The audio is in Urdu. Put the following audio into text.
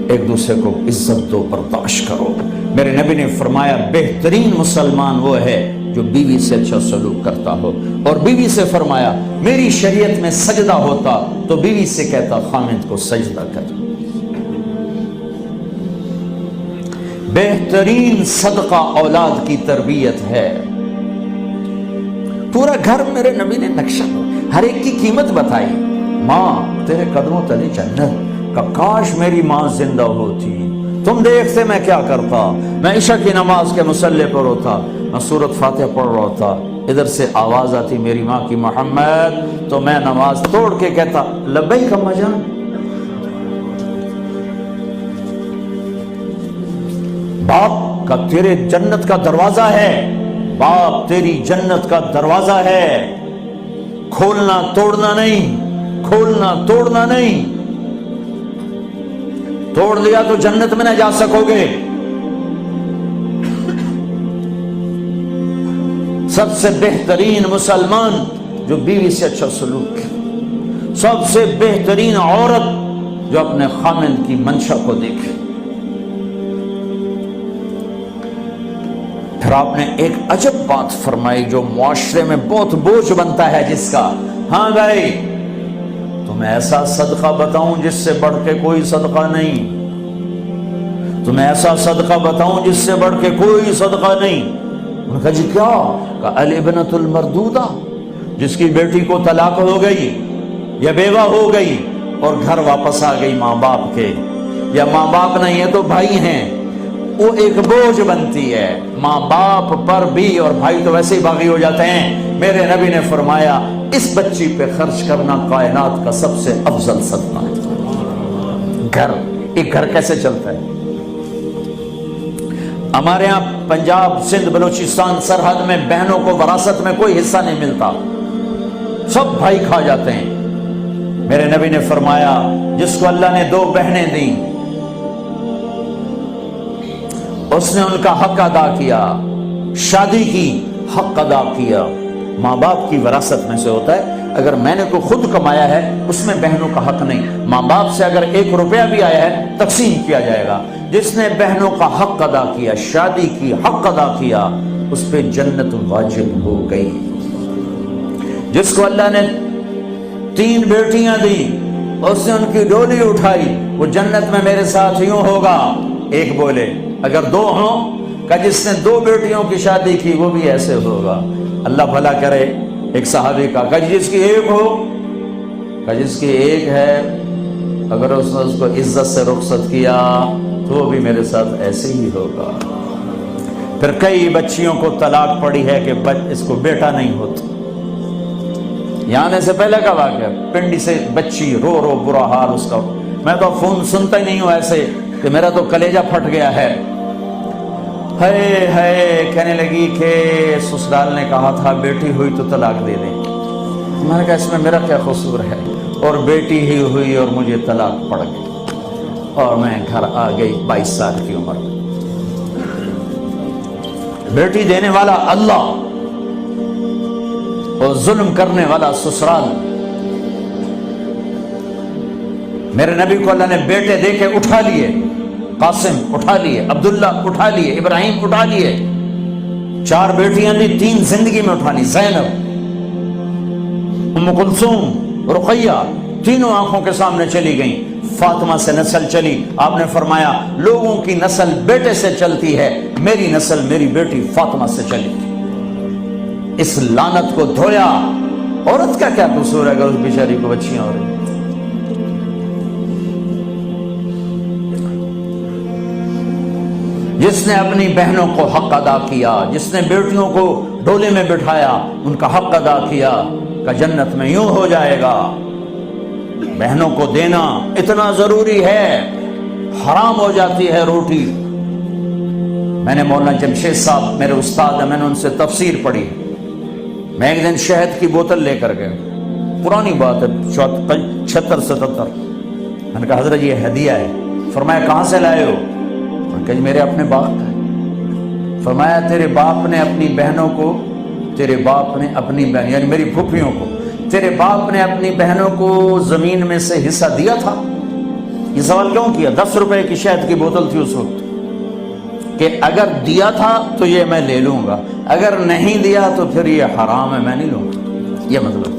ایک دوسرے کو عزت دو، برداشت کرو۔ میرے نبی نے فرمایا بہترین مسلمان وہ ہے جو بیوی سے اچھا سلوک کرتا ہو، اور بیوی سے فرمایا میری شریعت میں سجدہ ہوتا تو بیوی سے کہتا خامد کو سجدہ کر۔ بہترین صدقہ اولاد کی تربیت ہے۔ پورا گھر میرے نبی نے نقشہ، ہر ایک کی قیمت بتائی۔ ماں تیرے قدموں تلے جنت، کاش میری ماں زندہ ہوتی، تم دیکھتے میں کیا کرتا، میں عشاء کی نماز کے مصلی پر ہوتا، میں سورۃ فاتحہ پڑھ رہا ہوتا، ادھر سے آواز آتی میری ماں کی محمد، تو میں نماز توڑ کے کہتا لبیک اماں جان۔ باپ کا تیرے جنت کا دروازہ ہے، باپ تیری جنت کا دروازہ ہے، کھولنا توڑنا نہیں، کھولنا توڑنا نہیں، توڑ لیا تو جنت میں نہ جا سکو گے۔ سب سے بہترین مسلمان جو بیوی سے اچھا سلوک کرے، سب سے بہترین عورت جو اپنے خامند کی منشا کو دیکھے۔ پھر آپ نے ایک عجب بات فرمائی جو معاشرے میں بہت بوجھ بنتا ہے جس کا، ہاں بھائی تمہیں ایسا صدقہ بتاؤں جس سے بڑھ کے کوئی صدقہ نہیں، تمہیں ایسا صدقہ بتاؤں جس سے بڑھ کے کوئی صدقہ نہیں۔ انہوں نے کہا جی کیا؟ کہا الابنۃ المردودہ، جس کی بیٹی کو طلاق ہو گئی یا بیوہ ہو گئی اور گھر واپس آ گئی ماں باپ کے، یا ماں باپ نہیں ہے تو بھائی ہیں، وہ ایک بوجھ بنتی ہے ماں باپ پر بھی، اور بھائی تو ویسے ہی باغی ہو جاتے ہیں۔ میرے نبی نے فرمایا اس بچی پہ خرچ کرنا کائنات کا سب سے افضل صدقہ ہے۔ گھر، ایک گھر کیسے چلتا ہے؟ ہمارے ہاں پنجاب، سندھ، بلوچستان سرحد میں بہنوں کو وراثت میں کوئی حصہ نہیں ملتا، سب بھائی کھا جاتے ہیں۔ میرے نبی نے فرمایا جس کو اللہ نے 2 بہنیں دیں اس نے ان کا حق ادا کیا، شادی کی حق ادا کیا۔ ماں باپ کی وراثت میں سے ہوتا ہے، اگر میں نے کوئی خود کمایا ہے اس میں بہنوں کا حق نہیں، ماں باپ سے اگر 1 روپیہ بھی آیا ہے تقسیم کیا جائے گا۔ جس نے بہنوں کا حق ادا کیا، شادی کی حق ادا کیا، اس پہ جنت واجب ہو گئی۔ جس کو اللہ نے 3 بیٹیاں دی، اس نے ان کی ڈولی اٹھائی، وہ جنت میں میرے ساتھ یوں ہوگا۔ ایک بولے اگر 2 ہوں، کہ جس نے 2 بیٹیوں کی شادی کی وہ بھی ایسے ہوگا۔ اللہ بھلا کرے۔ ایک صحابی کا کہ جس کی 1 ہو، کہ جس کی 1 ہے، اگر اس نے اس کو عزت سے رخصت کیا تو وہ بھی میرے ساتھ ایسے ہی ہوگا۔ پھر کئی بچیوں کو طلاق پڑی ہے کہ اس کو بیٹا نہیں ہوتا۔ یہاں آنے سے پہلے کا واقعہ، پنڈی سے بچی رو رو برا حال اس کا، میں تو فون سنتا ہی نہیں ہوں ایسے کہ میرا تو کلیجہ پھٹ گیا ہے۔ ہے کہنے لگی کہ سسرال نے کہا تھا بیٹی ہوئی تو طلاق دے دیں۔ میں نے کہا اس میں میرا کیا قصور ہے، اور بیٹی ہی ہوئی اور مجھے طلاق پڑ گئی اور میں گھر آ گئی 22 سال کی عمر میں۔ بیٹی دینے والا اللہ اور ظلم کرنے والا سسرال۔ میرے نبی کو اللہ نے بیٹے دے کے اٹھا لیے، قاسم اٹھا لیے، عبداللہ اٹھا لیے، ابراہیم اٹھا لیے، 4 بیٹیاں دی، 3 زندگی میں اٹھا لی، زینب، ام کلثوم، رقیہ، تینوں آنکھوں کے سامنے چلی گئیں۔ فاطمہ سے نسل چلی، آپ نے فرمایا لوگوں کی نسل بیٹے سے چلتی ہے، میری نسل میری بیٹی فاطمہ سے چلی۔ اس لعنت کو دھویا۔ عورت کا کیا قصور ہے اگر اس بیچاری کو بچیاں ہو رہی؟ جس نے اپنی بہنوں کو حق ادا کیا، جس نے بیٹیوں کو ڈولے میں بٹھایا، ان کا حق ادا کیا، کہ جنت میں یوں ہو جائے گا۔ بہنوں کو دینا اتنا ضروری ہے، حرام ہو جاتی ہے روٹی۔ میں نے مولانا جمشید صاحب میرے استاد ہیں، میں نے ان سے تفسیر پڑھی۔ میں ایک دن شہد کی بوتل لے کر گیا، پرانی بات ہے 76-77۔ میں نے کہا حضرت یہ ہدیہ ہے۔ فرمایا کہاں سے لائے ہو؟ کہ میرے اپنے باپ کا ہے۔ فرمایا تیرے باپ نے اپنی بہنوں کو، تیرے باپ نے اپنی بہن یعنی میری پھوپھیوں کو، تیرے باپ نے اپنی بہنوں کو زمین میں سے حصہ دیا تھا؟ یہ سوال کیوں کیا؟ 10 روپے کی شہد کی بوتل تھی اس وقت، کہ اگر دیا تھا تو یہ میں لے لوں گا، اگر نہیں دیا تو پھر یہ حرام ہے، میں نہیں لوں گا، یہ مطلب